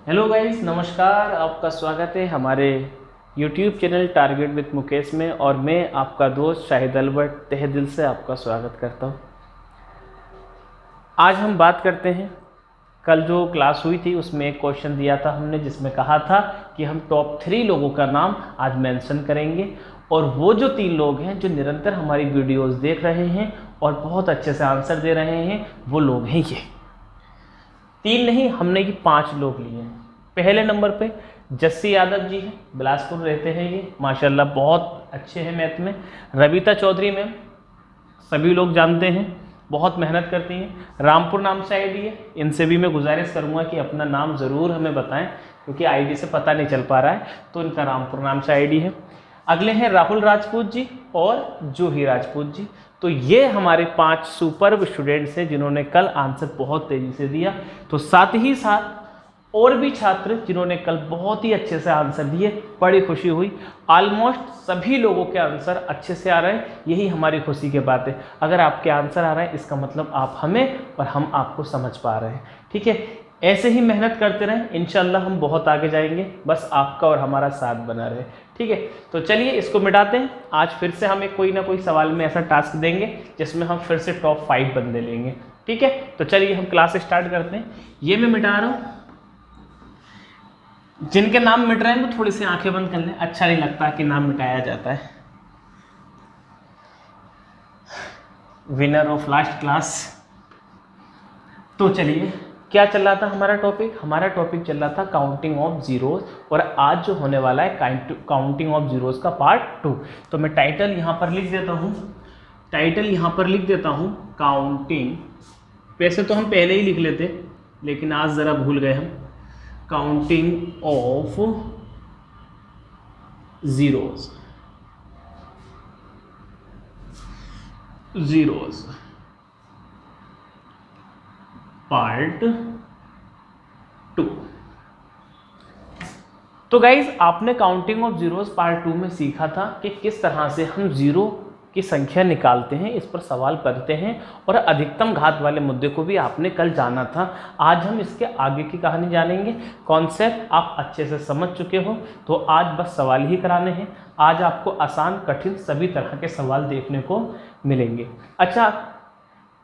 Hello guys, नमस्कार। आपका स्वागत है हमारे YouTube channel target with Mukesh में। और मैं आपका दोस्त शाहिद अलबर्ट तहे दिल से आपका स्वागत करता हूँ। आज हम बात करते हैं, कल जो क्लास हुई थी उसमें एक क्वेश्चन दिया था हमने, जिसमें कहा था कि हम टॉप 3 लोगों का नाम आज मेंशन करेंगे। और वो जो 3 लोग हैं जो निरंतर हमारी वीडियोस देख रहे हैं और बहुत अच्छे से आंसर दे रहे हैं, वो लोग हैं ये 3 नहीं, हमने ये 5 लोग लिए हैं। पहले नंबर पे जस्सी यादव जी हैं, बिलासपुर रहते हैं ये, माशाल्लाह बहुत अच्छे हैं मैथ में। रबीता चौधरी मैम, सभी लोग जानते हैं, बहुत मेहनत करती हैं। रामपुर नाम से आईडी है, इनसे भी मैं गुजारिश करूंगा कि अपना नाम ज़रूर हमें बताएं, क्योंकि आईडी से पता नहीं चल पा रहा है, तो इनका रामपुर नाम से आईडी है। अगले हैं राहुल राजपूत जी और जूही राजपूत जी। तो ये हमारे 5 सुपर्ब स्टूडेंट्स हैं जिन्होंने कल आंसर बहुत तेज़ी से दिया। तो साथ ही साथ और भी छात्र जिन्होंने कल बहुत ही अच्छे से आंसर दिए, बड़ी खुशी हुई। ऑलमोस्ट सभी लोगों के आंसर अच्छे से आ रहे हैं, यही हमारी खुशी की बात है। अगर आपके आंसर आ रहे हैं, इसका मतलब आप हमें और हम आपको समझ पा रहे हैं। ठीक है, ऐसे ही मेहनत करते रहें, इंशाल्लाह हम बहुत आगे जाएंगे। बस आपका और हमारा साथ बना रहे। ठीक है, तो चलिए इसको मिटाते हैं। आज फिर से हमें कोई ना कोई सवाल में ऐसा टास्क देंगे जिसमें हम फिर से टॉप 5 बंदे लेंगे। ठीक है, तो चलिए हम क्लास स्टार्ट करते हैं। ये मैं मिटा रहा हूँ, जिनके नाम मिट रहे हैं वो थोड़ी सी आंखें बंद कर लें, अच्छा नहीं लगता कि नाम मिटाया जाता है। Winner of last class. तो चलिए, क्या चल रहा था हमारा टॉपिक? हमारा टॉपिक चल रहा था काउंटिंग ऑफ जीरोस, और आज जो होने वाला है काउंटिंग ऑफ जीरोस का पार्ट 2। तो मैं टाइटल यहाँ पर लिख देता हूँ, काउंटिंग। वैसे तो हम पहले ही लिख लेते, लेकिन आज ज़रा भूल गए हम। Counting of zeros part 2। तो गाइज, आपने काउंटिंग ऑफ जीरोस पार्ट 2 में सीखा था कि किस तरह से हम जीरो की संख्या निकालते हैं, इस पर सवाल करते हैं, और अधिकतम घात वाले मुद्दे को भी आपने कल जाना था। आज हम इसके आगे की कहानी जानेंगे। कॉन्सेप्ट आप अच्छे से समझ चुके हो, तो आज बस सवाल ही कराने हैं। आज आपको आसान, कठिन सभी तरह के सवाल देखने को मिलेंगे। अच्छा,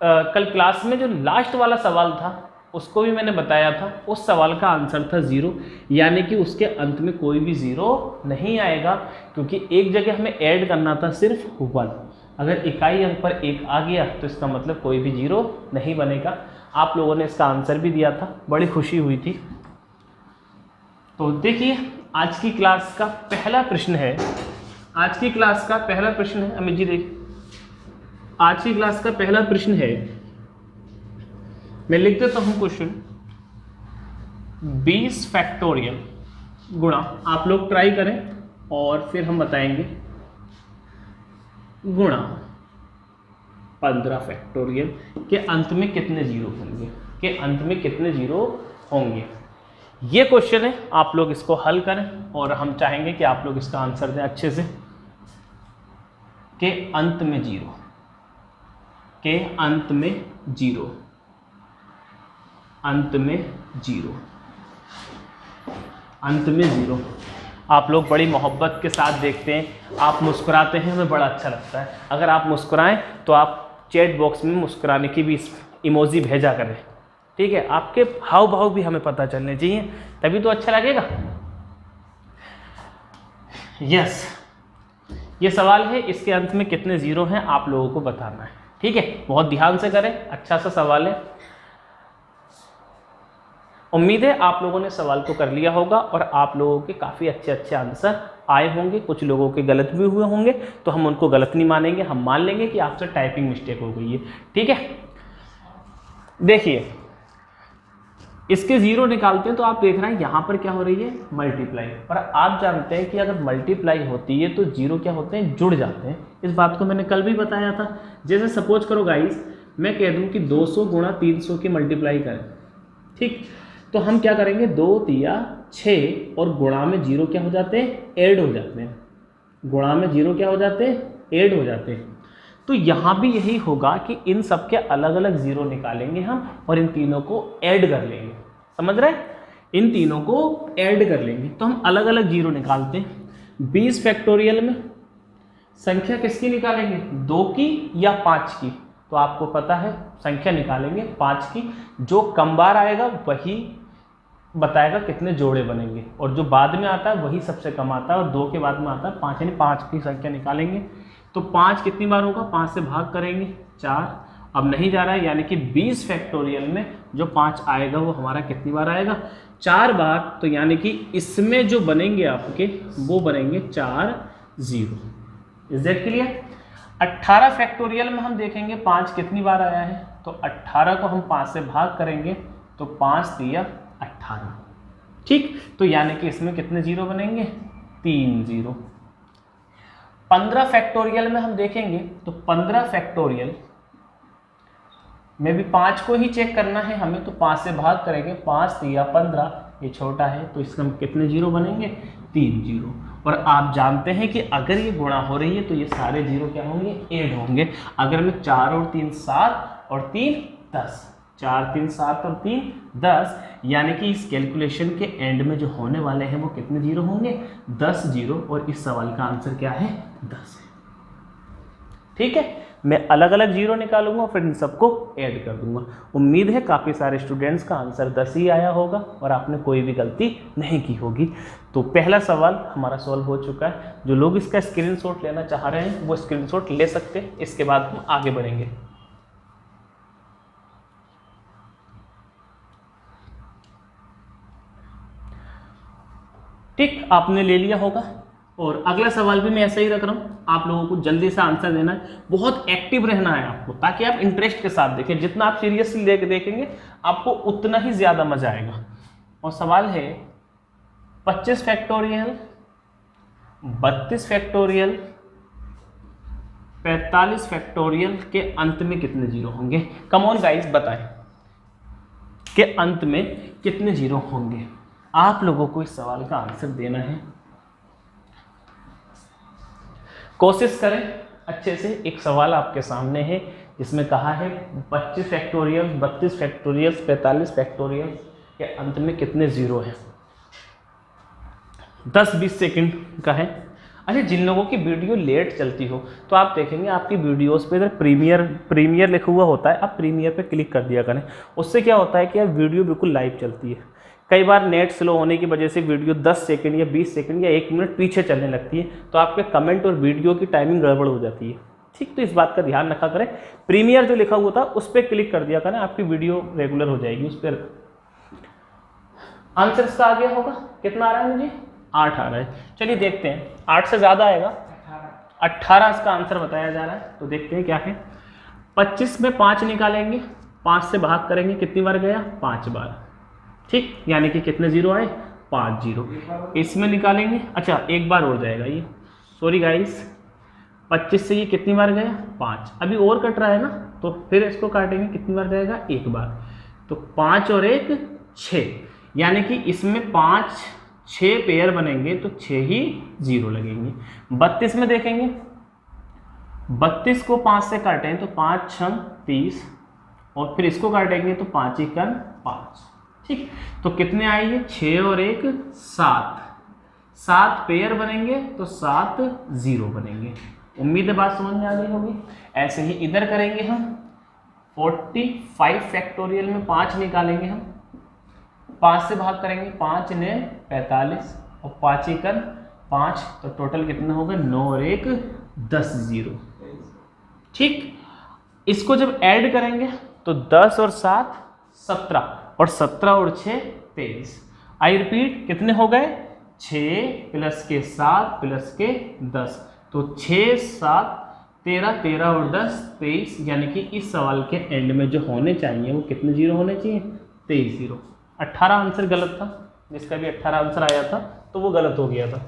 कल क्लास में जो लास्ट वाला सवाल था उसको भी मैंने बताया था। उस सवाल का आंसर था 0, यानी कि उसके अंत में कोई भी 0 नहीं आएगा, क्योंकि एक जगह हमें ऐड करना था सिर्फ 1। अगर इकाई अंक पर 1 आ गया तो इसका मतलब कोई भी 0 नहीं बनेगा। आप लोगों ने इसका आंसर भी दिया था, बड़ी खुशी हुई थी। तो देखिए, आज की क्लास का पहला प्रश्न है। अमित जी देखिए, आज की क्लास का पहला प्रश्न है, मैं लिख देता हूं क्वेश्चन। 20 फैक्टोरियल गुणा, आप लोग ट्राई करें और फिर हम बताएंगे, गुणा 15 फैक्टोरियल के अंत में कितने जीरो होंगे। ये क्वेश्चन है, आप लोग इसको हल करें और हम चाहेंगे कि आप लोग इसका आंसर दें अच्छे से। के अंत में जीरो। आप लोग बड़ी मोहब्बत के साथ देखते हैं, आप मुस्कुराते हैं, हमें बड़ा अच्छा लगता है। अगर आप मुस्कुराएं तो आप चैट बॉक्स में मुस्कुराने की भी इमोजी भेजा करें। ठीक है, आपके हाव भाव भी हमें पता चलने चाहिए, तभी तो अच्छा लगेगा। यस, ये सवाल है, इसके अंत में कितने जीरो हैं आप लोगों को बताना है। ठीक है, बहुत ध्यान से करें, अच्छा सा सवाल है। उम्मीद है आप लोगों ने सवाल को कर लिया होगा और आप लोगों के काफ़ी अच्छे आंसर आए होंगे। कुछ लोगों के गलत भी हुए होंगे, तो हम उनको गलत नहीं मानेंगे, हम मान लेंगे कि आपसे टाइपिंग मिस्टेक हो गई है। ठीक है, देखिए, इसके 0 निकालते हैं तो आप देख रहे हैं यहाँ पर क्या हो रही है, मल्टीप्लाई। और आप जानते हैं कि अगर मल्टीप्लाई होती है तो 0 क्या होते हैं, जुड़ जाते हैं। इस बात को मैंने कल भी बताया था। जैसे सपोज करो गाइस, मैं कह दूं कि 200 गुणा 300 की मल्टीप्लाई करें, ठीक, तो हम क्या करेंगे, 2 तिया 6 और गुणा में 0 क्या हो जाते हैं, ऐड हो जाते हैं। गुणा में 0 क्या हो जाते हैं, ऐड हो जाते हैं। तो यहाँ भी यही होगा कि इन सब के अलग अलग 0 निकालेंगे हम और इन तीनों को ऐड कर लेंगे। समझ रहे हैं? इन तीनों को ऐड कर लेंगे तो हम अलग अलग जीरो निकालते हैं। 20 फैक्टोरियल में संख्या किसकी निकालेंगे, 2 की या 5 की, तो आपको पता है संख्या निकालेंगे 5 की। जो कम बार आएगा वही बताएगा कितने जोड़े बनेंगे, और जो बाद में आता है वही सबसे कम आता है, और 2 के बाद में आता है 5, यानी 5 की संख्या निकालेंगे। तो 5 कितनी बार होगा, 5 से भाग करेंगे 4, अब नहीं जा रहा है, यानी कि 20 फैक्टोरियल में जो 5 आएगा वो हमारा कितनी बार आएगा, 4 बार। तो यानी कि इसमें जो बनेंगे आपके वो बनेंगे 4 zero. Is that clear. 18 factorial में हम देखेंगे 5 कितनी बार आया है, तो 18 को हम 5 से भाग करेंगे तो 5 दिया 18, ठीक। तो यानी कि इसमें कितने जीरो बनेंगे, 3 जीरो। 15 फैक्टोरियल में हम देखेंगे तो 15 फैक्टोरियल में भी 5 को ही चेक करना है हमें, तो 5 से भाग करेंगे, 5 दिया 15, ये छोटा है तो इसमें कितने जीरो बनेंगे, 3 जीरो। और आप जानते हैं कि अगर ये गुणा हो रही है तो ये सारे जीरो क्या होंगे, ऐड होंगे। अगर मैं 4 और 3 7 और 3 10, 4 3 7 और 3 10, यानी कि इस कैलकुलेशन के एंड में जो होने वाले हैं वो कितने जीरो होंगे, 10 जीरो। और इस सवाल का आंसर क्या है, 10 है। ठीक है, मैं अलग अलग जीरो निकालूंगा और फिर इन सबको ऐड कर दूंगा। उम्मीद है काफ़ी सारे स्टूडेंट्स का आंसर 10 ही आया होगा और आपने कोई भी गलती नहीं की होगी। तो पहला सवाल हमारा सॉल्व हो चुका है। जो लोग इसका स्क्रीनशॉट लेना चाह रहे हैं वो स्क्रीनशॉट ले सकते हैं, इसके बाद हम आगे बढ़ेंगे। ठीक, आपने ले लिया होगा। और अगला सवाल भी मैं ऐसे ही रख रहा हूँ, आप लोगों को जल्दी से आंसर देना है, बहुत एक्टिव रहना है आपको, ताकि आप इंटरेस्ट के साथ देखें। जितना आप सीरियसली देखेंगे आपको उतना ही ज़्यादा मजा आएगा। और सवाल है 25 फैक्टोरियल, 32 फैक्टोरियल, 45 फैक्टोरियल के अंत में कितने जीरो होंगे। कम ऑन गाइस, बताएं के अंत में कितने जीरो होंगे। आप लोगों को इस सवाल का आंसर देना है, कोशिश करें अच्छे से। एक सवाल आपके सामने है जिसमें कहा है 25 फैक्टोरियल, 32 फैक्टोरियल, 45 फैक्टोरियल के अंत में कितने जीरो हैं। 10-20 सेकंड का है। अच्छा, जिन लोगों की वीडियो लेट चलती हो तो आप देखेंगे आपकी वीडियोस पे इधर प्रीमियर लिखा हुआ होता है, आप प्रीमियर पे क्लिक कर दिया करें। उससे क्या होता है कि यार वीडियो बिल्कुल लाइव चलती है। कई बार नेट स्लो होने की वजह से वीडियो 10 सेकंड या 20 सेकंड या 1 मिनट पीछे चलने लगती है, तो आपके कमेंट और वीडियो की टाइमिंग गड़बड़ हो जाती है। ठीक, तो इस बात का ध्यान रखा करें। प्रीमियर जो लिखा हुआ था उस पर क्लिक कर दिया करें, आपकी वीडियो रेगुलर हो जाएगी उस पर। आंसर इसका आ गया होगा, कितना आ रहा है मुझे, 8 आ रहा है। चलिए देखते हैं, 8 से ज़्यादा आएगा, 18 इसका आंसर बताया जा रहा है। तो देखते हैं क्या है। 25 में 5 निकालेंगे, 5 से भाग करेंगे, कितनी बार गया, 5 बार। ठीक, यानी कि कितने जीरो आए, 5 जीरो। इसमें निकालेंगे, अच्छा एक बार और जाएगा ये, सॉरी गाइस, 25 से ये कितनी बार गया, 5, अभी और कट रहा है ना, तो फिर इसको काटेंगे, कितनी बार जाएगा, 1 बार। तो 5 और 1 6, यानी कि इसमें 5-6 पेयर बनेंगे तो 6 ही जीरो लगेंगे। 32 में देखेंगे, 32 को 5 से काटें तो 5 6 30, और फिर इसको काटेंगे तो 5 1 5। ठीक, तो कितने आएंगे, 6 और 1 7, 7 पेयर बनेंगे तो 7 जीरो बनेंगे। उम्मीद है बात समझ में आ गई होगी। ऐसे ही इधर करेंगे हम। 45 फैक्टोरियल में 5 निकालेंगे हम, 5 से भाग करेंगे, 5 ने 45 और 5 1 5, तो टोटल कितना होगा, 9 और 1 10 जीरो। ठीक, इसको जब ऐड करेंगे तो 10 और 7 17, और 17 और 6 23। आई रिपीट, कितने हो गए, 6 प्लस के 7 प्लस के 10, तो 6 7 13, 13 और 10 23, यानी कि इस सवाल के एंड में जो होने चाहिए वो कितने जीरो होने चाहिए, 23 जीरो। 18 आंसर गलत था, जिसका भी 18 आंसर आया था तो वो गलत हो गया था।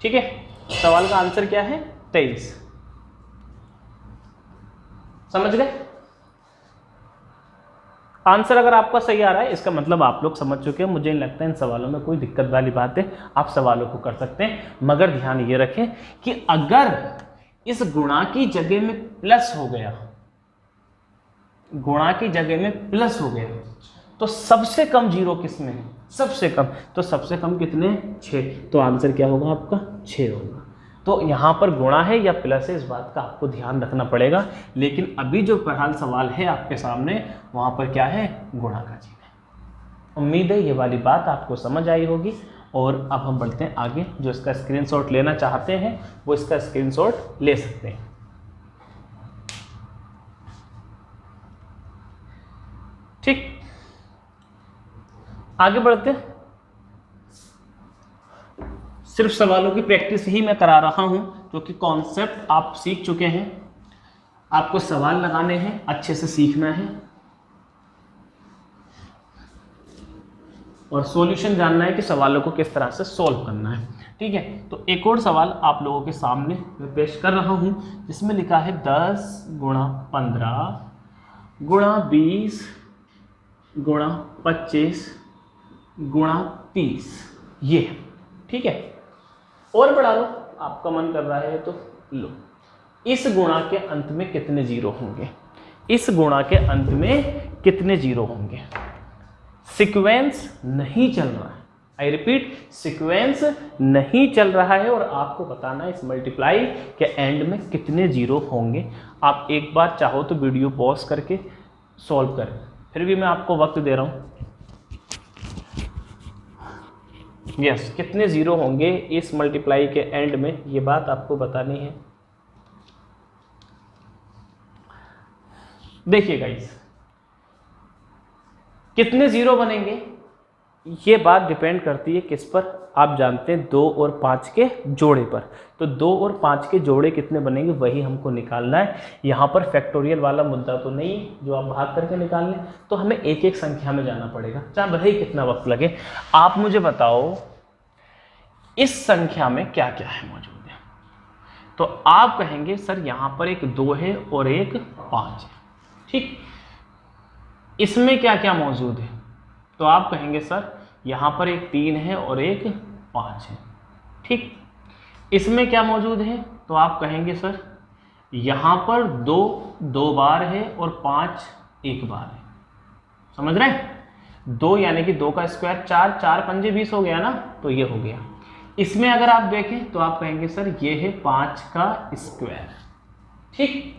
ठीक है, सवाल का आंसर क्या है, 23। समझ गए। आंसर अगर आपका सही आ रहा है इसका मतलब आप लोग समझ चुके हैं। मुझे नहीं लगता इन सवालों में कोई दिक्कत वाली बात है, आप सवालों को कर सकते हैं। मगर ध्यान ये रखें कि अगर इस गुणा की जगह में प्लस हो गया गुणा की जगह में प्लस हो गया, तो सबसे कम जीरो किस में है? सबसे कम, तो सबसे कम कितने? 6। तो आंसर क्या होगा आपका? 6 होगा। तो यहाँ पर गुणा है या प्लस है, इस बात का आपको ध्यान रखना पड़ेगा। लेकिन अभी जो बहरहाल सवाल है आपके सामने, वहाँ पर क्या है? गुणा का चिन्ह है। उम्मीद है ये वाली बात आपको समझ आई होगी। और अब हम बढ़ते हैं आगे। जो इसका स्क्रीनशॉट लेना चाहते हैं वो इसका स्क्रीनशॉट ले सकते हैं। ठीक, आगे बढ़ते हैं। सिर्फ सवालों की प्रैक्टिस ही मैं करा रहा हूं, क्योंकि कॉन्सेप्ट आप सीख चुके हैं। आपको सवाल लगाने हैं, अच्छे से सीखना है और सॉल्यूशन जानना है कि सवालों को किस तरह से सॉल्व करना है। ठीक है, तो एक और सवाल आप लोगों के सामने मैं पेश कर रहा हूं, जिसमें लिखा है 10 गुणा 15 गुणा 20 गुणा 25 गुणा 30, ये। ठीक है, और बढ़ा लो, आपका मन कर रहा है तो लो। इस गुणा के अंत में कितने जीरो होंगे? इस गुणा के अंत में कितने जीरो होंगे? सीक्वेंस नहीं चल रहा है, आई रिपीट, सीक्वेंस नहीं चल रहा है और आपको बताना है इस मल्टीप्लाई के एंड में कितने जीरो होंगे। आप एक बार चाहो तो वीडियो पॉज करके सॉल्व करें, फिर भी मैं आपको वक्त दे रहा हूं। यस, कितने जीरो होंगे इस मल्टीप्लाई के एंड में, ये बात आपको बतानी है। देखिए गाइस, कितने जीरो बनेंगे ये बात डिपेंड करती है किस पर? आप जानते हैं 2 और 5 के जोड़े पर। तो 2 और 5 के जोड़े कितने बनेंगे वही हमको निकालना है। यहाँ पर फैक्टोरियल वाला मुद्दा तो नहीं जो आप भाग करके निकाल लें, तो हमें एक एक संख्या में जाना पड़ेगा, चाहे भले ही कितना वक्त लगे। आप मुझे बताओ इस संख्या में क्या क्या है मौजूद है? तो आप कहेंगे सर यहाँ पर एक 2 है और एक 5 है। ठीक, इसमें क्या क्या मौजूद है? तो आप कहेंगे सर यहाँ पर एक 3 है और एक 5 है। ठीक, इसमें क्या मौजूद है? तो आप कहेंगे सर यहाँ पर 2 बार है और 5 एक बार है। समझ रहे हैं? 2 यानी कि 2 का स्क्वायर 4, 4 पंजे 20 हो गया ना, तो ये हो गया। इसमें अगर आप देखें तो आप कहेंगे सर ये है 5 का स्क्वायर। ठीक,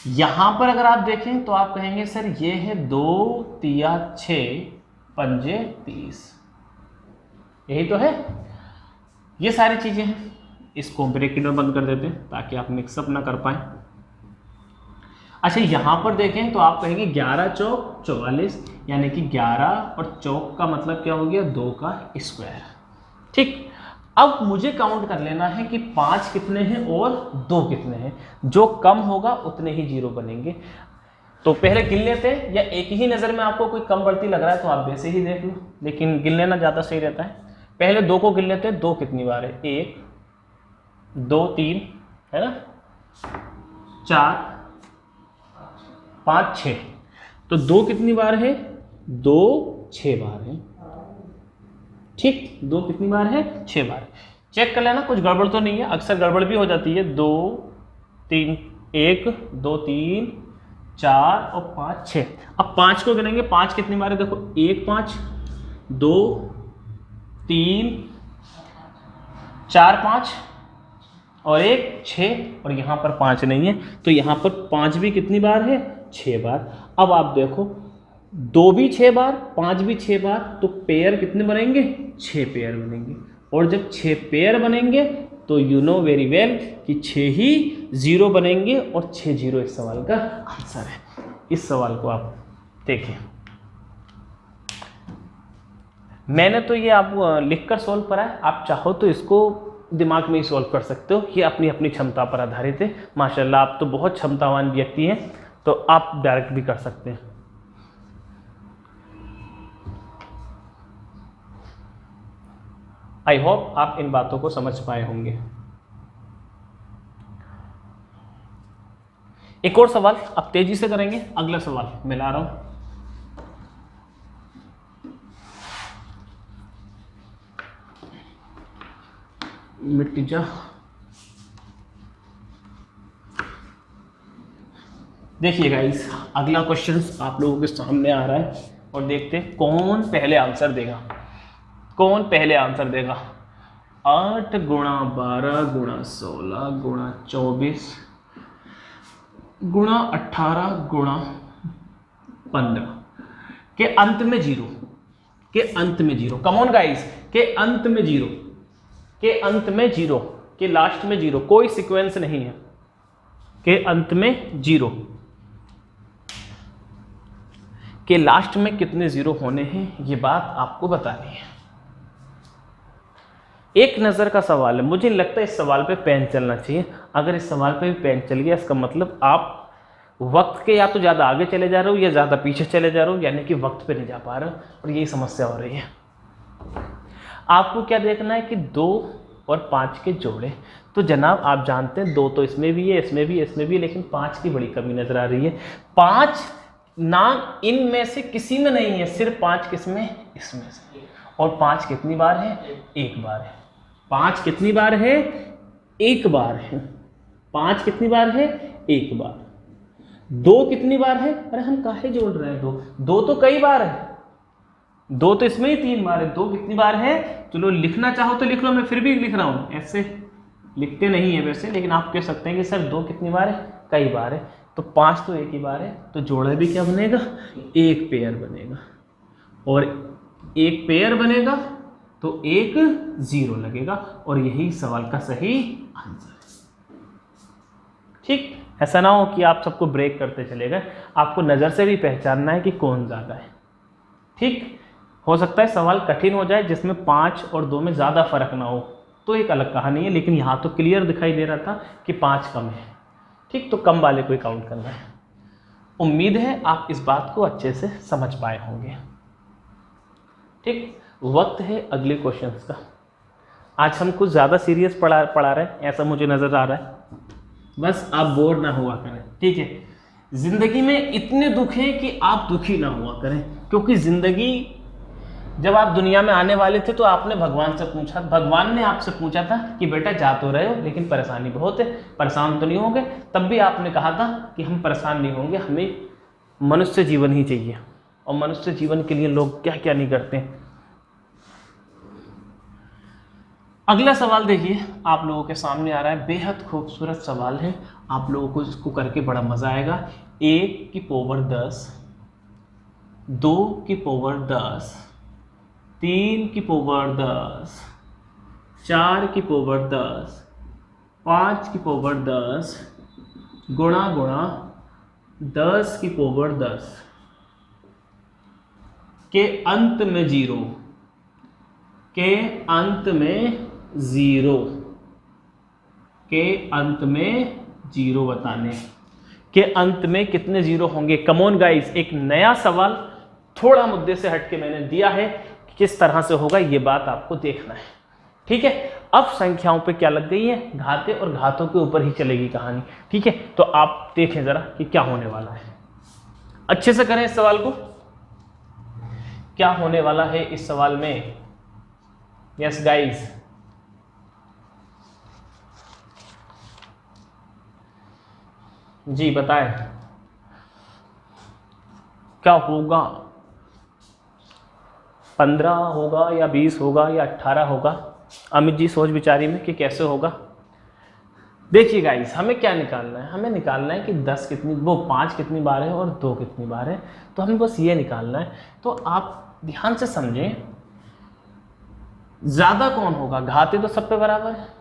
यहां पर अगर आप देखें तो आप कहेंगे सर ये है 2 तिया 6 पंजे 30। यही तो है, ये सारी चीजें हैं। इसको ब्रैकेट में बंद कर देते हैं ताकि आप मिक्सअप ना कर पाए। अच्छा, यहां पर देखें तो आप कहेंगे 11 चौक 44, यानी कि 11 और चौक का मतलब क्या हो गया? 2 का स्क्वायर। ठीक, अब मुझे काउंट कर लेना है कि 5 कितने हैं और 2 कितने हैं। जो कम होगा उतने ही जीरो बनेंगे। तो पहले गिन लेते हैं, या एक ही नज़र में आपको कोई कम बढ़ती लग रहा है तो आप वैसे ही देख लो, लेकिन गिन लेना ज़्यादा सही रहता है। पहले 2 को गिन लेते हैं। 2 कितनी बार है? 1 2 3 है ना, 4 5 6। तो 2 कितनी बार है? 2 6 बार है। ठीक, 2 कितनी बार है? 6 बार। चेक कर लेना कुछ गड़बड़ तो नहीं है, अक्सर गड़बड़ भी हो जाती है। 2 3 1 2 3 4 और 5 6। अब 5 को गिनेंगे, 5 कितनी बार है? देखो 1 5 2 3 4 5 और 1 6, और यहाँ पर 5 नहीं है, तो यहाँ पर 5 भी कितनी बार है? 6 बार। अब आप देखो 2 भी 6 बार 5 भी 6 बार, तो पेयर कितने बनेंगे? 6 पेयर बनेंगे। और जब 6 पेयर बनेंगे तो यू नो वेरी वेल कि 6 ही जीरो बनेंगे, और 6 जीरो इस सवाल का आंसर है। इस सवाल को आप देखें, मैंने तो ये आप लिखकर सॉल्व करा है, आप चाहो तो इसको दिमाग में ही सॉल्व कर सकते हो। ये अपनी अपनी क्षमता पर आधारित है। माशाल्लाह आप तो बहुत क्षमतावान व्यक्ति हैं, तो आप डायरेक्ट भी कर सकते हैं। आई होप आप इन बातों को समझ पाए होंगे। एक और सवाल अब तेजी से करेंगे। अगला सवाल मैं ला रहा हूं, मिट्टी जा। देखिए गाइस, अगला क्वेश्चन आप लोगों के सामने आ रहा है और देखते हैं कौन पहले आंसर देगा। कौन पहले आंसर देगा? 8 गुणा 12 गुणा 16 गुणा 24 गुणा 18 गुणा 15 के अंत में जीरो, के अंत में जीरो। कम ऑन गाइस, के अंत में जीरो, के अंत में जीरो, के लास्ट में जीरो, कोई सीक्वेंस नहीं है, के अंत में जीरो, के लास्ट में कितने जीरो होने हैं ये बात आपको बतानी है। एक नज़र का सवाल है, मुझे लगता है इस सवाल पे पेन चलना चाहिए। अगर इस सवाल पे भी पेन चल गया इसका मतलब आप वक्त के या तो ज़्यादा आगे चले जा रहे हो या ज़्यादा पीछे चले जा रहे हो, यानी कि वक्त पे नहीं जा पा रहे हो, और यही समस्या हो रही है। आपको क्या देखना है कि 2 और 5 के जोड़े। तो जनाब आप जानते हैं 2 तो इसमें भी है, इसमें भी है, इसमें भी है, लेकिन 5 की बड़ी कमी नज़र आ रही है। 5 ना इनमें से किसी में नहीं है, सिर्फ 5 किसमें? इसमें से। और 5 कितनी बार है? एक बार है। 5 कितनी बार है? एक बार है। 5 कितनी बार है? एक बार। 2 कितनी बार है? अरे हम काहे जोड़ रहे हैं? 2 तो कई बार है, 2 तो इसमें ही 3 बार है। 2 कितनी बार है? चलो लिखना चाहो तो लिख लो, मैं फिर भी लिख रहा हूँ, ऐसे लिखते नहीं है वैसे, लेकिन आप कह सकते हैं कि सर 2 कितनी बार है? कई बार है। तो 5 तो एक ही बार है, तो जोड़ा भी क्या बनेगा? एक पेयर बनेगा, और एक पेयर बनेगा तो एक जीरो लगेगा, और यही सवाल का सही आंसर है। ठीक, ऐसा ना हो कि आप सबको ब्रेक करते चले गए, आपको नज़र से भी पहचानना है कि कौन ज़्यादा है। ठीक, हो सकता है सवाल कठिन हो जाए जिसमें 5 और 2 में ज़्यादा फर्क ना हो, तो एक अलग कहानी है, लेकिन यहाँ तो क्लियर दिखाई दे रहा था कि 5 कम है। ठीक, तो कम वाले को ही काउंट करना है। उम्मीद है आप इस बात को अच्छे से समझ पाए होंगे। ठीक, वक्त है अगले क्वेश्चंस का। आज हम कुछ ज़्यादा सीरियस पढ़ा रहे हैं, ऐसा मुझे नज़र आ रहा है, बस आप बोर ना हुआ करें। ठीक है, ज़िंदगी में इतने दुख हैं कि आप दुखी ना हुआ करें, क्योंकि ज़िंदगी जब आप दुनिया में आने वाले थे तो आपने भगवान से पूछा, भगवान ने आपसे पूछा था कि बेटा जा तो रहे हो लेकिन परेशानी बहुत है, परेशान तो नहीं होंगे? तब भी आपने कहा था कि हम परेशान नहीं होंगे, हमें मनुष्य जीवन ही चाहिए। और मनुष्य जीवन के लिए लोग क्या क्या नहीं करते हैं। अगला सवाल देखिए आप लोगों के सामने आ रहा है, बेहद खूबसूरत सवाल है, आप लोगों को इसको करके बड़ा मज़ा आएगा। 1 की पावर 10, 2 की पावर 10, 3 की पावर 10, 4 की पावर 10, 5 की पावर 10 गुणा 10 की पावर 10 के अंत में जीरो, के अंत में जीरो, के अंत में जीरो बताने। के अंत में कितने जीरो होंगे? कम ऑन गाइस, एक नया सवाल थोड़ा मुद्दे से हटके मैंने दिया है, किस तरह से होगा ये बात आपको देखना है। ठीक है, अब संख्याओं पे क्या लग गई है? घाते, और घातों के ऊपर ही चलेगी कहानी। ठीक है, तो आप देखें जरा कि क्या होने वाला है, अच्छे से करें इस सवाल को। क्या होने वाला है इस सवाल में? यस गाइस, जी बताएं क्या होगा? 15 होगा या 20 होगा या 18 होगा? अमित जी सोच विचारी में कि कैसे होगा। देखिए गाइस, हमें क्या निकालना है? हमें निकालना है कि 10 कितनी, वो 5 कितनी बार है और 2 कितनी बार है, तो हमें बस ये निकालना है। तो आप ध्यान से समझें, ज़्यादा कौन होगा? घाते तो सब पे बराबर है।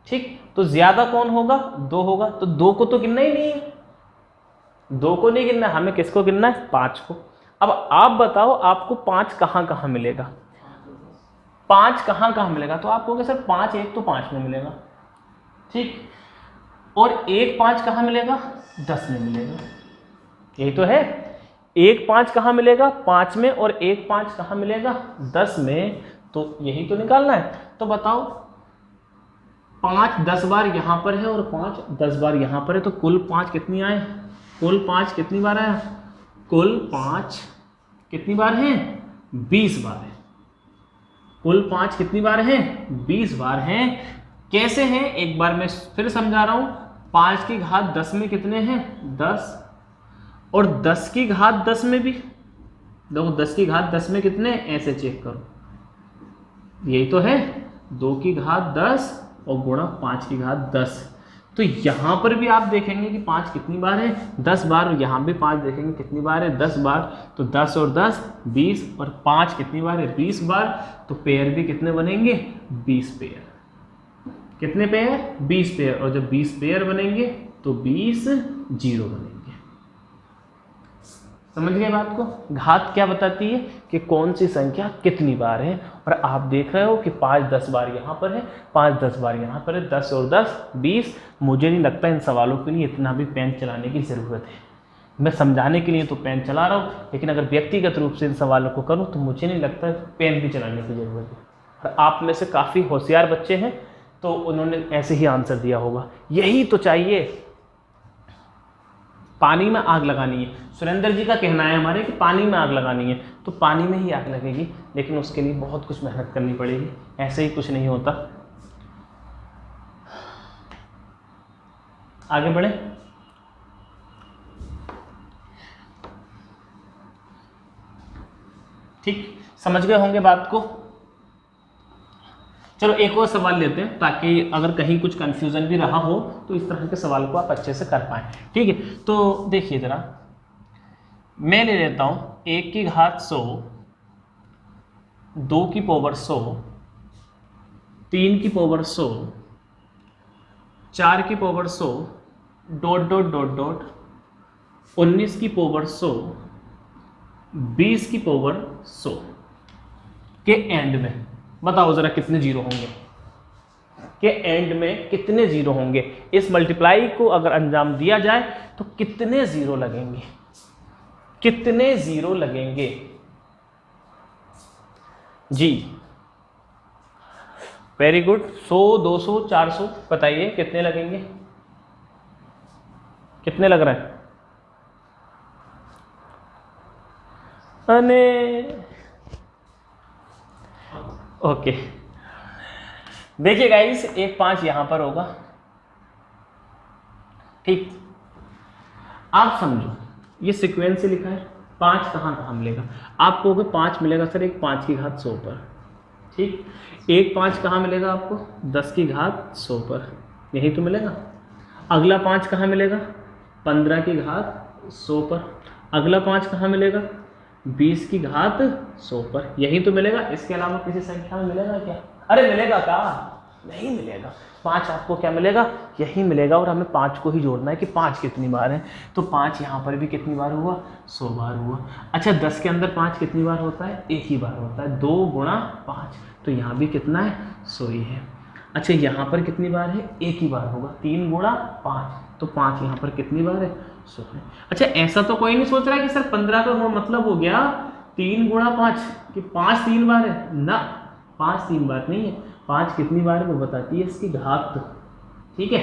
ठीक, तो ज़्यादा कौन होगा? 2 होगा, तो 2 को तो गिनना ही नहीं है, 2 को नहीं गिनना, हमें किसको गिनना है? 5 को। अब आप बताओ आपको 5 कहाँ कहाँ मिलेगा? 5 कहाँ कहाँ मिलेगा? तो आप कहोगे सर 5 एक तो 5 में मिलेगा, ठीक, और 1 5 कहाँ मिलेगा? 10 में मिलेगा, यही तो है। 1 5 कहाँ मिलेगा? 5 में, और 1 5 कहाँ मिलेगा? 10 में, तो यही तो निकालना है। तो बताओ 5 10 बार यहाँ पर है और 5 10 बार यहाँ पर है, तो कुल 5 कितनी आए? कुल 5 कितनी बार आया? कुल 5 कितनी बार है? 20 बार है। कुल 5 कितनी बार है? 20 बार हैं। कैसे हैं? एक बार मैं फिर समझा रहा हूँ। 5 की घात 10 में कितने हैं? 10, और 10 की घात 10 में भी देखो, 10 की घात 10 में कितने, ऐसे चेक करो, यही तो है 2 की घात 10 और गुणा 5 की घात 10। तो यहाँ पर भी आप देखेंगे कि 5 कितनी बार है, 10 बार। और यहाँ भी 5 देखेंगे कितनी बार है, 10 बार। तो 10 और 10 20, और 5 कितनी बार है, 20 बार। तो पेयर भी कितने बनेंगे, 20 पेयर। कितने पेयर, 20 पेयर। और जब 20 पेयर बनेंगे तो 20 जीरो बनेंगे। समझ गए बात को। घात क्या बताती है कि कौन सी संख्या कितनी बार है। और आप देख रहे हो कि 5 10 बार यहाँ पर है, 5 10 बार यहाँ पर है, 10 और 10 20। मुझे नहीं लगता इन सवालों के लिए इतना भी पेन चलाने की ज़रूरत है। मैं समझाने के लिए तो पेन चला रहा हूँ, लेकिन अगर व्यक्तिगत रूप से इन सवालों को करूँ तो मुझे नहीं लगता पेन भी चलाने की ज़रूरत है। और आप में से काफ़ी होशियार बच्चे हैं तो उन्होंने ऐसे ही आंसर दिया होगा। यही तो चाहिए। पानी में आग लगानी है, सुरेंद्र जी का कहना है हमारे कि पानी में आग लगानी है, तो पानी में ही आग लगेगी, लेकिन उसके लिए बहुत कुछ मेहनत करनी पड़ेगी, ऐसे ही कुछ नहीं होता। आगे बढ़े। ठीक, समझ गए होंगे बात को। चलो एक और सवाल लेते हैं, ताकि अगर कहीं कुछ कंफ्यूजन भी रहा हो तो इस तरह के सवाल को आप अच्छे से कर पाएं। ठीक है, तो देखिए जरा, मैं ले लेता हूँ 1 की घात 100, 2 की पावर 100, 3 की पावर 100, 4 की power 100, dot dot dot dot, 19 की पावर 100, 20 की पावर 100 के एंड में बताओ जरा कितने जीरो होंगे, के एंड में कितने जीरो होंगे। इस मल्टीप्लाई को अगर अंजाम दिया जाए तो कितने जीरो लगेंगे, कितने जीरो लगेंगे जी। Very good. 100 200 400 बताइए कितने लगेंगे, कितने लग रहे हैं। अने ओके, देखिए गाइस, एक 5 यहां पर होगा। ठीक, आप समझो ये सीक्वेंस से लिखा है, 5 कहाँ मिलेगा। आप कहोगे 5 मिलेगा सर एक 5 की घात 100 पर। ठीक, एक 5 कहाँ मिलेगा आपको, 10 की घात 100 पर, यही तो मिलेगा। अगला 5 कहाँ मिलेगा, 15 की घात 100 पर। अगला 5 कहाँ मिलेगा, 20 की घात 100 पर, यही तो मिलेगा। इसके अलावा किसी संख्या में मिलेगा क्या, अरे मिलेगा क्या, नहीं मिलेगा। 5 आपको क्या मिलेगा, यही मिलेगा। और हमें 5 को ही जोड़ना है कि 5 कितनी बार है। तो 5 यहाँ पर भी कितनी बार हुआ, 100 बार हुआ। अच्छा, 10 के अंदर 5 कितनी बार होता है, एक ही बार होता है, 2 गुणा 5। तो यहाँ भी कितना है, 100 ही है। अच्छा, यहाँ पर कितनी बार है, एक ही बार होगा, 3 गुणा 5। तो 5 यहाँ पर कितनी बार है, 100 है। अच्छा, ऐसा तो कोई नहीं सोच रहा है कि सर 15 का मतलब हो गया 3 गुणा 5 कि 5 3 बार है ना। 5 3 बार नहीं है, 5 कितनी बार है वो बताती है इसकी घात। ठीक है,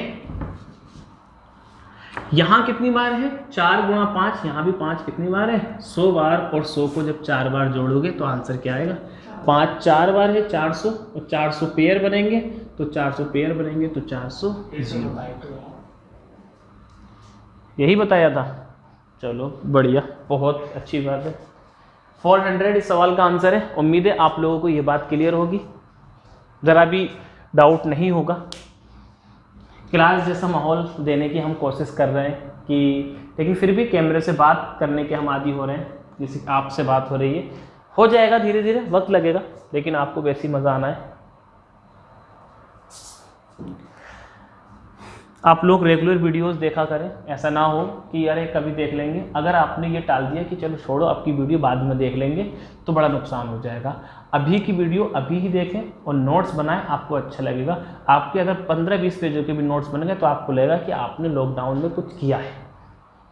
यहाँ कितनी बार है, 4 गुणा 5। यहाँ भी 5 कितनी बार है, 100 बार। और 100 को जब 4 बार जोड़ोगे तो आंसर क्या आएगा, 5 4 बार है 400, और 400 पेयर बनेंगे तो 400 पेयर बनेंगे तो 400 जीरो। यही बताया था। चलो बढ़िया, बहुत अच्छी बात है। 400 इस सवाल का आंसर है। उम्मीद है आप लोगों को ये बात क्लियर होगी, ज़रा भी डाउट नहीं होगा। क्लास जैसा माहौल देने की हम कोशिश कर रहे हैं कि, लेकिन फिर भी कैमरे से बात करने के हम आदी हो रहे हैं, जैसे आपसे बात हो रही है। हो जाएगा धीरे धीरे, वक्त लगेगा, लेकिन आपको वैसे ही मज़ा आना है। आप लोग रेगुलर वीडियोस देखा करें, ऐसा ना हो कि अरे कभी देख लेंगे। अगर आपने ये टाल दिया कि चलो छोड़ो आपकी वीडियो बाद में देख लेंगे, तो बड़ा नुकसान हो जाएगा। अभी की वीडियो अभी ही देखें और नोट्स बनाएं, आपको अच्छा लगेगा। आपके अगर 15-20 पेजों के भी नोट्स बन गए तो आपको लगेगा कि आपने लॉकडाउन में कुछ किया है।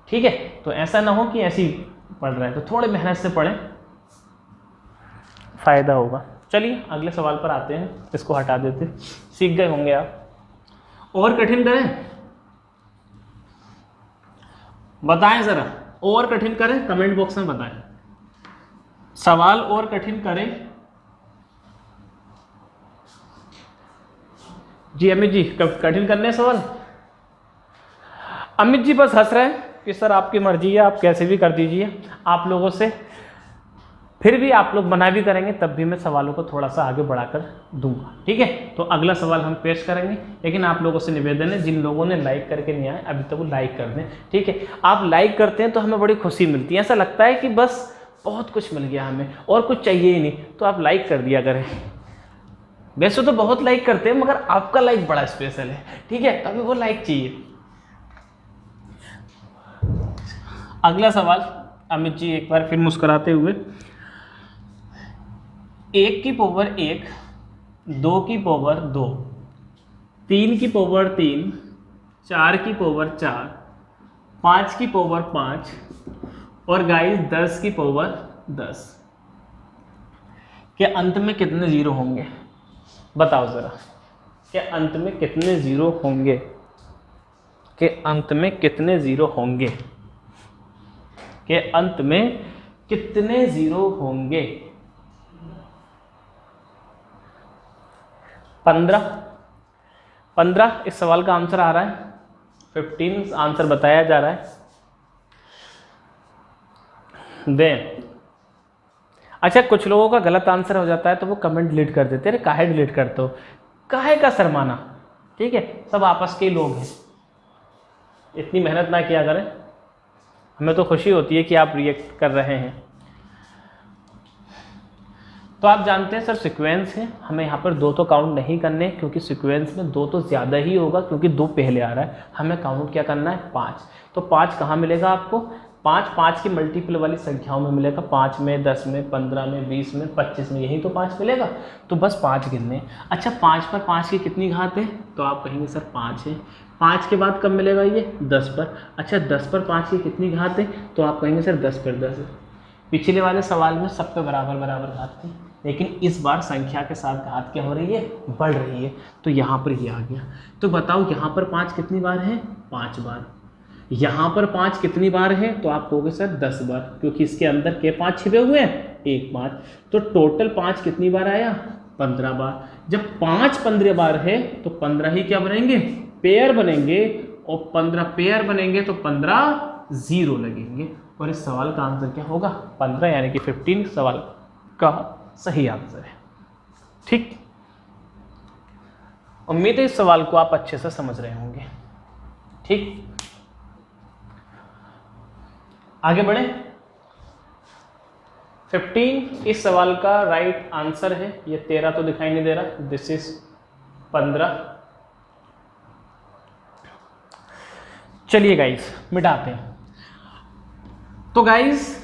ठीक है, तो ऐसा ना हो कि ऐसे ही पढ़ रहे हैं, तो थोड़े मेहनत से पढ़ें, फ़ायदा होगा। चलिए अगले सवाल पर आते हैं, इसको हटा देते। सीख गए होंगे आप। और कठिन करें, बताएं ज़रा, और कठिन करें, कमेंट बॉक्स में बताएं। सवाल और कठिन करें जी। अमित जी कठिन करने सवाल, अमित जी बस हंस रहे हैं। कि सर आपकी मर्जी है, आप कैसे भी कर दीजिए। आप लोगों से फिर भी आप लोग मना भी करेंगे तब भी मैं सवालों को थोड़ा सा आगे बढ़ाकर दूंगा, ठीक है। तो अगला सवाल हम पेश करेंगे, लेकिन आप लोगों से निवेदन है जिन लोगों ने लाइक करके नहीं आए अभी तक वो लाइक कर दें, ठीक है। आप लाइक करते हैं तो हमें बड़ी खुशी मिलती है, ऐसा लगता है कि बस बहुत कुछ मिल गया हमें और कुछ चाहिए ही नहीं, तो आप लाइक कर दिया करें। वैसे तो बहुत लाइक करते हैं मगर आपका लाइक बड़ा स्पेशल है, ठीक है, तभी वो लाइक चाहिए। अगला सवाल अमित जी एक बार फिर मुस्कुराते हुए, 1 की पावर 1, 2 की पावर 2, 3 की पावर 3, 4 की पावर 4, 5 की पावर 5 और गाइस 10 की पावर 10 के अंत में कितने जीरो होंगे? बताओ जरा, के अंत में कितने जीरो होंगे? के अंत में कितने जीरो होंगे? के अंत में कितने जीरो होंगे? 15 इस सवाल का आंसर आ रहा है, 15 आंसर बताया जा रहा है। दें अच्छा, कुछ लोगों का गलत आंसर हो जाता है तो वो कमेंट डिलीट कर देते हैं, अरे काहे डिलीट करते हो, काहे का शर्माना, ठीक है, सब आपस के लोग हैं, इतनी मेहनत ना किया करें। हमें तो खुशी होती है कि आप रिएक्ट कर रहे हैं। तो आप जानते हैं सर सीक्वेंस है, हमें यहाँ पर 2 तो काउंट नहीं करने क्योंकि सीक्वेंस में 2 तो ज़्यादा ही होगा क्योंकि 2 पहले आ रहा है, हमें काउंट क्या करना है 5। तो 5 कहाँ मिलेगा आपको? 5 की मल्टीपल वाली संख्याओं में मिलेगा, 5 में, 10 में, 15 में, 20 में, 25 में, यही तो 5 मिलेगा। तो बस 5 गिनने। अच्छा 5 पर 5 की कितनी घात है? तो आप कहेंगे सर 5 है। 5 के बाद कब मिलेगा ये? 10 पर। अच्छा 10 पर 5 की कितनी घात है? तो आप कहेंगे सर 10 पर 10 है। पिछले वाले सवाल में सब पे बराबर बराबर घात थी, लेकिन इस बार संख्या के साथ घात क्या हो रही है? बढ़ रही है, तो यहाँ पर ये आ गया। तो बताओ यहाँ पर 5 कितनी बार है? 5 बार। यहाँ पर 5 कितनी बार है? तो आप कहोगे सर 10 बार, क्योंकि इसके अंदर के 5 छिपे हुए हैं? 1 5। तो टोटल 5 कितनी बार आया? 15 बार। जब 5 15 बार है तो 15 ही क्या बनेंगे? पेयर बनेंगे, और 15 पेयर बनेंगे तो 15 जीरो लगेंगे, और इस सवाल का आंसर क्या होगा? 15, यानी कि 15 सवाल का सही आंसर है। ठीक, उम्मीद है इस सवाल को आप अच्छे से समझ रहे होंगे। ठीक, आगे बढ़े। 15 इस सवाल का राइट आंसर है। ये 13 तो दिखाई नहीं दे रहा, दिस इज 15। चलिए गाइस मिटाते हैं। तो गाइस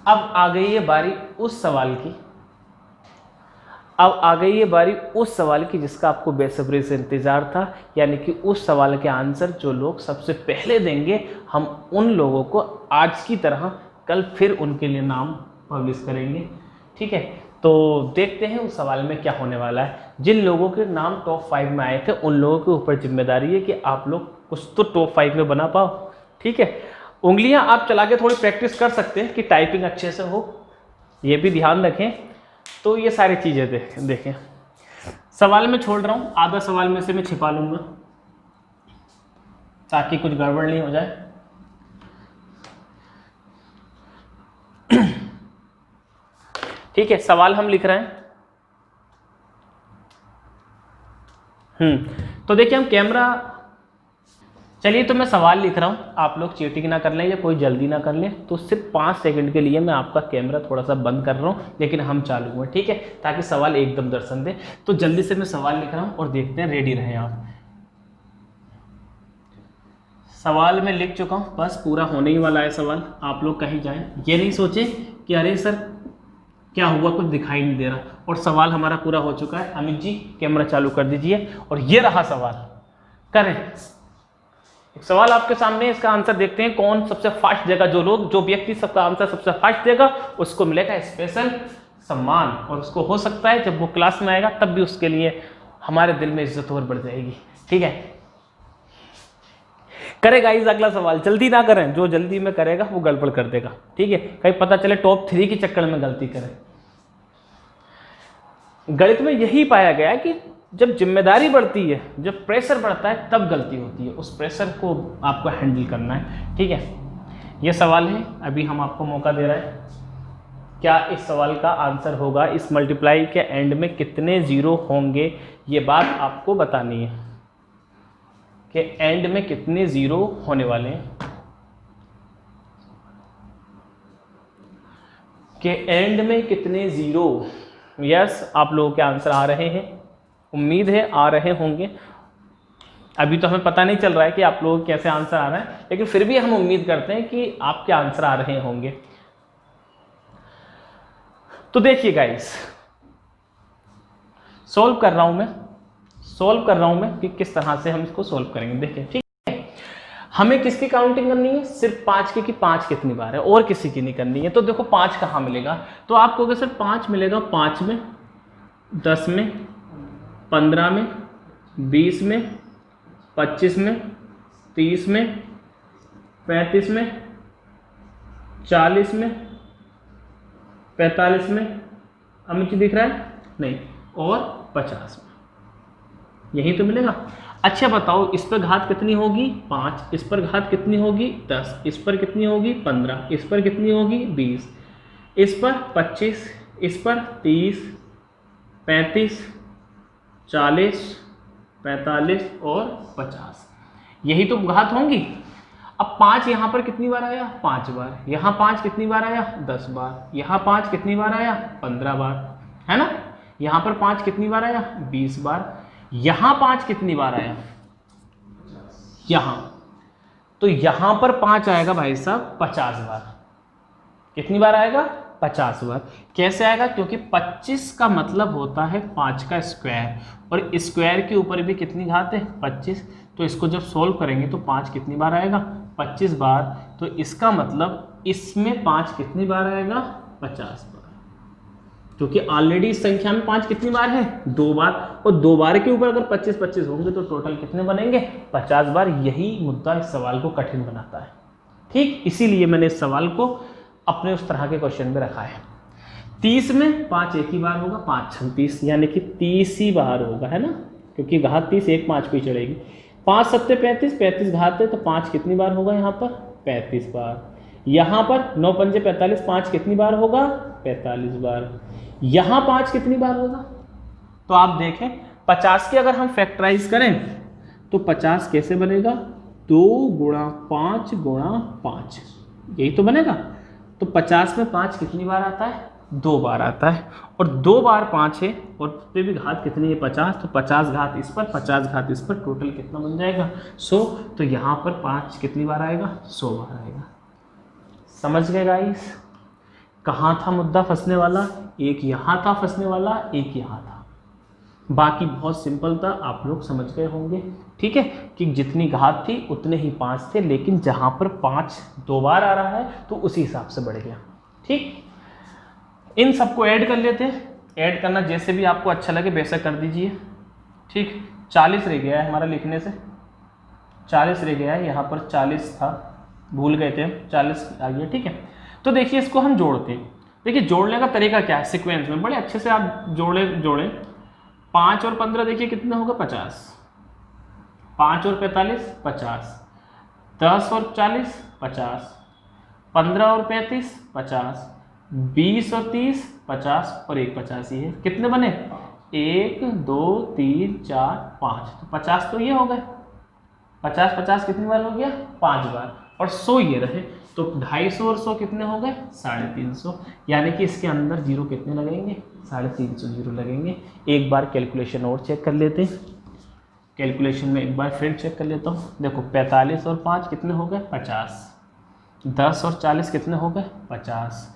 अब आ गई है बारी उस सवाल की, अब आ गई है बारी उस सवाल की जिसका आपको बेसब्री से इंतजार था, यानी कि उस सवाल के आंसर जो लोग सबसे पहले देंगे, हम उन लोगों को आज की तरह कल फिर उनके लिए नाम पब्लिश करेंगे। ठीक है, तो देखते हैं उस सवाल में क्या होने वाला है। जिन लोगों के नाम टॉप 5 में आए थे उन लोगों के ऊपर जिम्मेदारी है कि आप लोग कुछ तो टॉप 5 में बना पाओ। ठीक है, उंगलियां आप चला के थोड़ी प्रैक्टिस कर सकते हैं कि टाइपिंग अच्छे से हो, ये भी ध्यान रखें। तो ये सारी चीज़ें देखें। सवाल मैं छोड़ रहा हूँ, आधा सवाल में से मैं छिपा लूँगा ताकि कुछ गड़बड़ नहीं हो जाए। ठीक है, सवाल हम लिख रहे हैं। तो देखिए हम कैमरा, चलिए तो मैं सवाल लिख रहा हूँ, आप लोग चीटिंग ना कर लें या कोई जल्दी ना कर लें। तो सिर्फ 5 सेकंड के लिए मैं आपका कैमरा थोड़ा सा बंद कर रहा हूँ, लेकिन हम चालू हुए, ठीक है, ताकि सवाल एकदम दर्शन दे। तो जल्दी से मैं सवाल लिख रहा हूँ और देखते हैं, रेडी रहें आप। सवाल मैं लिख चुका हूँ, बस पूरा होने ही वाला है सवाल। आप लोग कहीं जाएं, ये नहीं सोचे कि अरे सर क्या हुआ, कुछ दिखाई नहीं दे रहा, और सवाल हमारा पूरा हो चुका है। अमित जी कैमरा चालू कर दीजिए, और ये रहा सवाल। करें, एक सवाल आपके सामने, इसका आंसर देखते हैं कौन सबसे फास्ट देगा। जो व्यक्ति सबका आंसर सबसे फास्ट देगा उसको मिलेगा स्पेशल सम्मान, और उसको हो सकता है जब वो क्लास में आएगा तब भी उसके लिए हमारे दिल में इज्जत और बढ़ जाएगी। ठीक है, करे गाइस अगला सवाल, जल्दी ना करें, जो जल्दी में करेगा वो गड़बड़ कर देगा। ठीक है, कहीं पता चले टॉप 3 के चक्कर में गलती करें। गणित में यही पाया गया है कि जब जिम्मेदारी बढ़ती है, जब प्रेशर बढ़ता है, तब गलती होती है। उस प्रेशर को आपको हैंडल करना है, ठीक है। ये सवाल है, अभी हम आपको मौका दे रहे हैं। क्या इस सवाल का आंसर होगा, इस मल्टीप्लाई के एंड में कितने जीरो होंगे, ये बात आपको बतानी है कि एंड में कितने जीरो होने वाले हैं, कि एंड में कितने जीरो। यस, आप लोगों के आंसर आ रहे हैं, उम्मीद है आ रहे होंगे। अभी तो हमें पता नहीं चल रहा है कि आप लोगों को कैसे आंसर आ रहा है, लेकिन फिर भी हम उम्मीद करते हैं कि आपके आंसर आ रहे होंगे। तो देखिए गाइस, सॉल्व कर रहा हूं मैं कि किस तरह से हम इसको सॉल्व करेंगे। देखिए, ठीक है, हमें किसकी काउंटिंग करनी है, सिर्फ 5 की, कि 5 कितनी बार है, और किसी की नहीं करनी है। तो देखो 5 कहाँ मिलेगा, तो आप कहोगे सर 5 मिलेगा 5 में, 10 में, 15 में, 20 में, 25 में, 30 में, 35 में, 40 में, 45 में, अमित दिख रहा है नहीं, और 50 में, यही तो मिलेगा। अच्छा बताओ, इस पर घात कितनी होगी 5, इस पर घात कितनी होगी 10, इस पर कितनी होगी 15, इस पर कितनी होगी 20, इस पर 25, इस पर 30, 35, 40, 45 और 50, यही तो घात होंगी। अब 5 यहाँ पर कितनी बार आया 5 बार, यहाँ 5 कितनी बार आया 10 बार, यहाँ 5 कितनी बार आया 15 बार, है ना। यहाँ पर 5 कितनी बार आया 20 बार, यहाँ 5 कितनी बार आया, यहाँ, तो यहाँ पर 5 आएगा भाई साहब 50 बार। कितनी बार आएगा 50 बार। कैसे आएगा, क्योंकि 25 का मतलब होता है 5 का स्क्वायर, और स्क्वायर के ऊपर भी कितनी घात है 25, तो इसको जब सोल्व करेंगे तो 5 कितनी बार आएगा 25 बार, तो इसका मतलब इसमें 5 कितनी बार आएगा 50 बार, क्योंकि ऑलरेडी इस संख्या में 5 कितनी बार है 2 बार, और 2 बार के ऊपर अगर 25-25 होंगे तो टोटल कितने बनेंगे 50 बार। यही मुद्दा इस सवाल को कठिन बनाता है, ठीक, इसीलिए मैंने इस सवाल को अपने उस तरह के क्वेश्चन में रखा है। 30 में 5 एक ही बार होगा, 5 छम 30, यानी कि 30 ही बार होगा, है ना, क्योंकि घात 30 एक 5 पे चढ़ेगी। 5 सत्ते 35, 35 घात है तो 5 कितनी बार होगा यहाँ पर 35 बार। यहाँ पर 9 पंजे 45, 5 कितनी बार होगा 45 बार। यहाँ 5 कितनी बार होगा, तो आप देखें 50 की अगर हम फैक्टराइज करें तो 50 कैसे बनेगा, 2 गुणा 5 गुणा 5, यही तो बनेगा। तो 50 में 5 कितनी बार आता है 2 बार आता है, और 2 बार 5 है, और पे भी घात कितनी है 50, तो 50 घात इस पर 50 घात इस पर, टोटल कितना बन जाएगा 100। तो यहाँ पर 5 कितनी बार आएगा 100 बार आएगा। समझ गए गाइस, कहाँ था मुद्दा फंसने वाला, एक यहाँ था फंसने वाला, एक यहाँ था, बाकी बहुत सिंपल था, आप लोग समझ गए होंगे, ठीक है, कि जितनी घात थी उतने ही 5 थे, लेकिन जहाँ पर 5 2 बार आ रहा है तो उसी हिसाब से बढ़ गया, ठीक। इन सबको ऐड कर लेते हैं, ऐड करना जैसे भी आपको अच्छा लगे बेशक कर दीजिए, ठीक। 40 रह गया है हमारा लिखने से, 40 रह गया है, यहाँ पर 40 था, भूल गए थे, 40 आ गया, ठीक है। तो देखिए इसको हम जोड़ते हैं, देखिए जोड़ने का तरीका क्या है, सीक्वेंस में बड़े अच्छे से आप जोड़ें। 5 और 15 देखिए कितना होगा 50, 5 और 45 50, 10 और 40 50, 15 और 35 50, 20 और 30 50, और एक 50 ही है, कितने बने 1 2 3 4 5, तो 50 तो ये हो गए, 50 50 कितनी बार हो गया 5 बार, और 100 ये रहे, तो 250 और 100 कितने हो गए 350, यानी कि इसके अंदर जीरो कितने लगेंगे 350 जीरो लगेंगे। एक बार कैलकुलेशन और चेक कर लेते हैं, कैलकुलेशन में एक बार फिर चेक कर लेता हूँ। देखो 45 और 5 कितने हो गए 50, 10 और 40 कितने हो गए 50,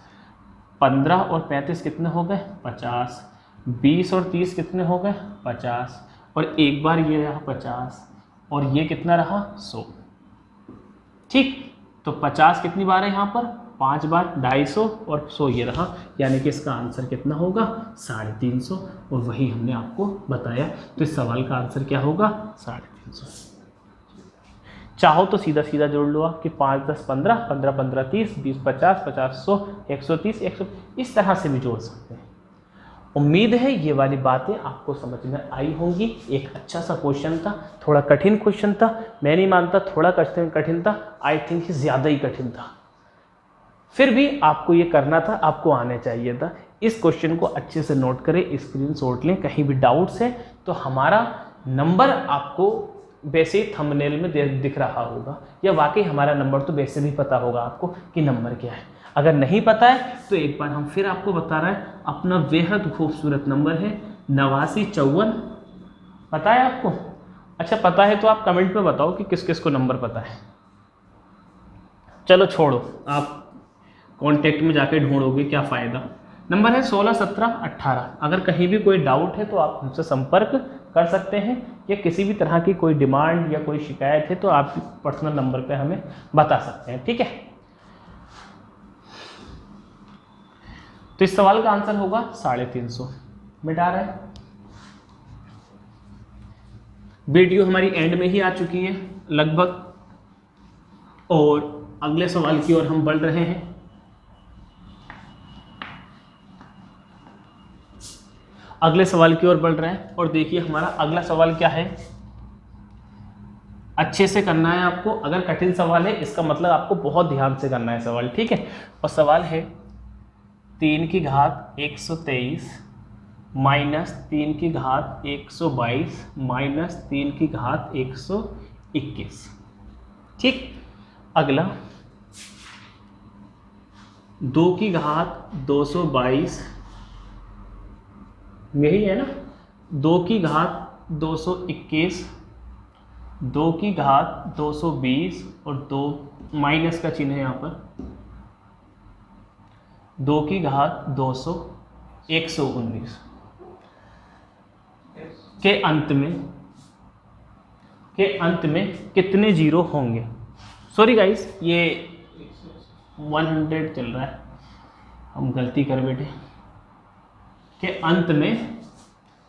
15 और 35 कितने हो गए 50, 20 और 30 कितने हो गए 50, और एक बार ये रहा 50, और ये कितना रहा 100, ठीक। तो 50 कितनी बार है यहाँ पर 5 बार, 250 और 100 ये रहा, यानी कि इसका आंसर कितना होगा 350, और वही हमने आपको बताया। तो इस सवाल का आंसर क्या होगा 350। चाहो तो सीधा सीधा जोड़ लो आप कि 5 10 15, 15 15 30, 20 50, 50 100, 130 100, इस तरह से भी जोड़ सकते हैं। उम्मीद है ये वाली बातें आपको समझ में आई होंगी। एक अच्छा सा क्वेश्चन था, थोड़ा कठिन क्वेश्चन था, मैं नहीं मानता थोड़ा कठिन था, आई थिंक ये ज़्यादा ही कठिन था। फिर भी आपको ये करना था, आपको आने चाहिए था। इस क्वेश्चन को अच्छे से नोट करें, स्क्रीनशॉट लें, कहीं भी डाउट्स है तो हमारा नंबर आपको वैसे ही थंबनेल में दिख रहा होगा, या वाकई हमारा नंबर तो वैसे भी पता होगा आपको कि नंबर क्या है। अगर नहीं पता है तो एक बार हम फिर आपको बता रहे हैं, अपना बेहद खूबसूरत नंबर है 8954। पता है आपको? अच्छा पता है तो आप कमेंट में बताओ कि किस किस को नंबर पता है। चलो छोड़ो, आप कॉन्टेक्ट में जाके ढूंढोगे, क्या फ़ायदा। नंबर है 16 17 18। अगर कहीं भी कोई डाउट है तो आप हमसे संपर्क कर सकते हैं, या किसी भी तरह की कोई डिमांड या कोई शिकायत है तो आप पर्सनल नंबर पे हमें बता सकते हैं, ठीक है। तो इस सवाल का आंसर होगा 350। मिटा रहे हैं। वीडियो हमारी एंड में ही आ चुकी है लगभग, और अगले सवाल की ओर हम बढ़ रहे हैं। अगले सवाल की ओर बढ़ रहे हैं, और देखिए हमारा अगला सवाल क्या है। अच्छे से करना है आपको। अगर कठिन सवाल है इसका मतलब आपको बहुत ध्यान से करना है सवाल, ठीक है। और सवाल है 3 की घात 123 माइनस 3 की घात 122 माइनस 3 की घात 121, ठीक। अगला 2 की घात 222, यही है ना, 2 की घात 221, 2 की घात 220 और 2 माइनस का चिन्ह है यहाँ पर, 2 की घात 200 119 के अंत में कितने जीरो होंगे। सॉरी गाइस, ये 100 चल रहा है, हम गलती कर बैठे। के अंत में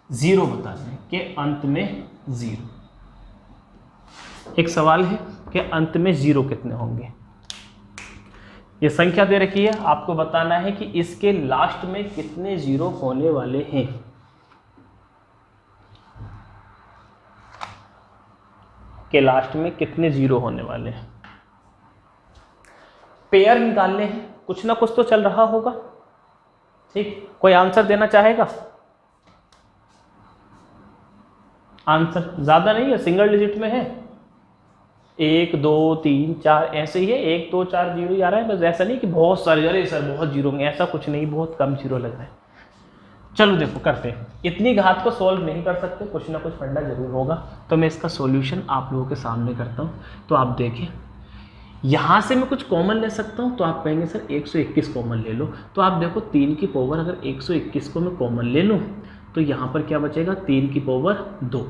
जीरो बता दें, के अंत में जीरो। एक सवाल है कि अंत में जीरो कितने होंगे। ये संख्या दे रखी है, आपको बताना है कि इसके लास्ट में कितने जीरो होने वाले हैं। के लास्ट में कितने जीरो होने वाले हैं। पेयर निकालने हैं, कुछ ना कुछ तो चल रहा होगा, ठीक। कोई आंसर देना चाहेगा? आंसर ज्यादा नहीं है, सिंगल डिजिट में है, 1 2 3 4 ऐसे ही है, 1 2 4 जीरो ही आ रहा है बस। ऐसा नहीं कि बहुत सारे, अरे सर बहुत जीरो होंगे, ऐसा कुछ नहीं, बहुत कम जीरो लग रहा है। चलो देखो करते हैं। इतनी घात को सॉल्व नहीं कर सकते, कुछ ना कुछ फंडा जरूर होगा, तो मैं इसका सॉल्यूशन आप लोगों के सामने करता हूँ। तो आप देखें, यहाँ से मैं कुछ कॉमन ले सकता हूँ, तो आप कहेंगे सर 121 कॉमन ले लो। तो आप देखो 3 की पावर अगर 121 को मैं कॉमन ले लूँ तो यहाँ पर क्या बचेगा, 3 की पावर 2,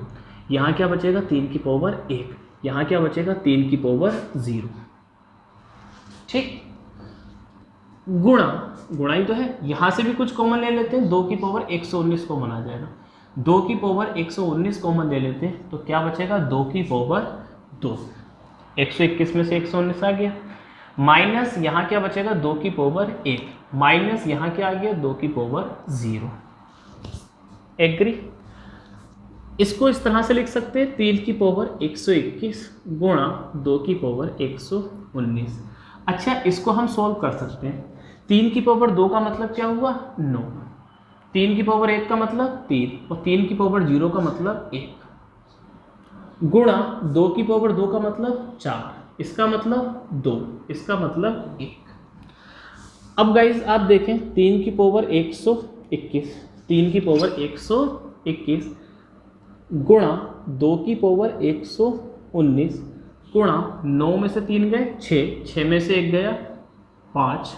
यहाँ क्या बचेगा 3 की पावर 1, यहाँ क्या बचेगा 3 की पावर 0, ठीक। गुणा ही तो है, यहाँ से भी कुछ कॉमन ले लेते हैं, 2 की पावर 119 कॉमन आ जाएगा, 2 की पावर 119 कॉमन ले लेते हैं तो क्या बचेगा 2 की पावर 2, 121 में से 119 आ गया, माइनस यहाँ क्या बचेगा 2 की पावर 1, माइनस यहाँ क्या आ गया 2 की पावर 0। एग्री। इसको इस तरह से लिख सकते हैं, 3 की पावर 121 गुणा 2 की पावर 119। अच्छा इसको हम सॉल्व कर सकते हैं। 3 की पावर 2 का मतलब क्या हुआ 9, 3 की पावर 1 का मतलब 3 और 3 की पावर 0 का मतलब 1 गुणा 2 की पावर 2 का मतलब 4, इसका मतलब 2, इसका मतलब 1। अब गाइज आप देखें 3 की पावर 121, 3 की पावर 121 गुणा 2 की पावर 119 गुणा 9 में से 3 गए 6, 6 में से 1 गया 5,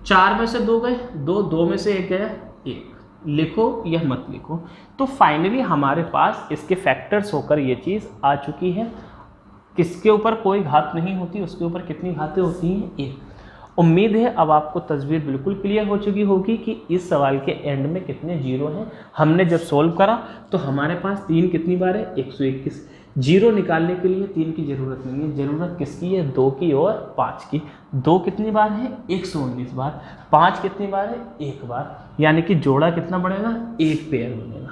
4 में से 2 गए 2, 2 में से 1 गया 1। लिखो या मत लिखो, तो फाइनली हमारे पास इसके फैक्टर्स होकर ये चीज़ आ चुकी है। किसके ऊपर कोई घात नहीं होती, उसके ऊपर कितनी घातें होती हैं 1। उम्मीद है अब आपको तस्वीर बिल्कुल क्लियर हो चुकी होगी कि इस सवाल के एंड में कितने जीरो हैं। हमने जब सॉल्व करा तो हमारे पास 3 कितनी बार है 121। जीरो निकालने के लिए 3 की ज़रूरत नहीं है, ज़रूरत किसकी है 2 की और 5 की। 2 कितनी बार है? 119 बार। 5 कितनी बार है? 1 बार। यानी कि जोड़ा कितना बनेगा? 1 पेयर बनेगा।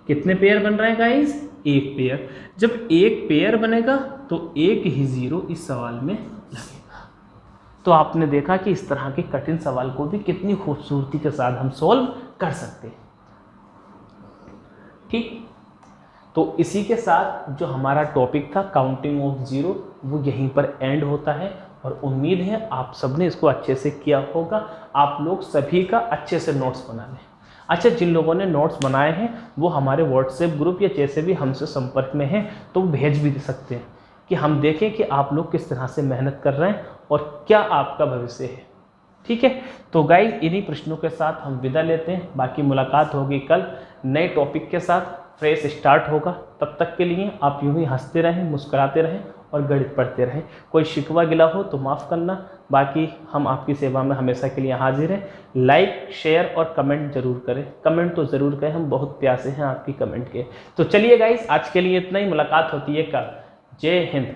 कितने पेयर बन रहे हैं गाइस? 1 पेयर। जब 1 पेयर बनेगा तो 1 ही जीरो इस सवाल में लगेगा। तो आपने देखा कि इस तरह के कठिन सवाल को भी कितनी खूबसूरती के साथ हम सॉल्व कर सकते हैं। ठीक, तो इसी के साथ जो हमारा टॉपिक था काउंटिंग ऑफ जीरो वो यहीं पर एंड होता है। और उम्मीद है आप सबने इसको अच्छे से किया होगा। आप लोग सभी का अच्छे से नोट्स बना लें। अच्छा, जिन लोगों ने नोट्स बनाए हैं वो हमारे व्हाट्सएप ग्रुप या जैसे भी हमसे संपर्क में हैं तो भेज भी सकते हैं कि हम देखें कि आप लोग किस तरह से मेहनत कर रहे हैं और क्या आपका भविष्य है। ठीक है, तो गाइस इन्हीं प्रश्नों के साथ हम विदा लेते हैं। बाकी मुलाकात होगी कल नए टॉपिक के साथ, फ्रेश स्टार्ट होगा। तब तक के लिए आप यूं ही हंसते रहें, मुस्कुराते रहें और गणित पढ़ते रहें। कोई शिकवा गिला हो तो माफ़ करना, बाकी हम आपकी सेवा में हमेशा के लिए हाजिर हैं। लाइक, शेयर और कमेंट जरूर करें। कमेंट तो ज़रूर करें, हम बहुत प्यासे हैं आपकी कमेंट के। तो चलिए गाइस, आज के लिए इतना ही। मुलाकात होती है कल। जय हिंद।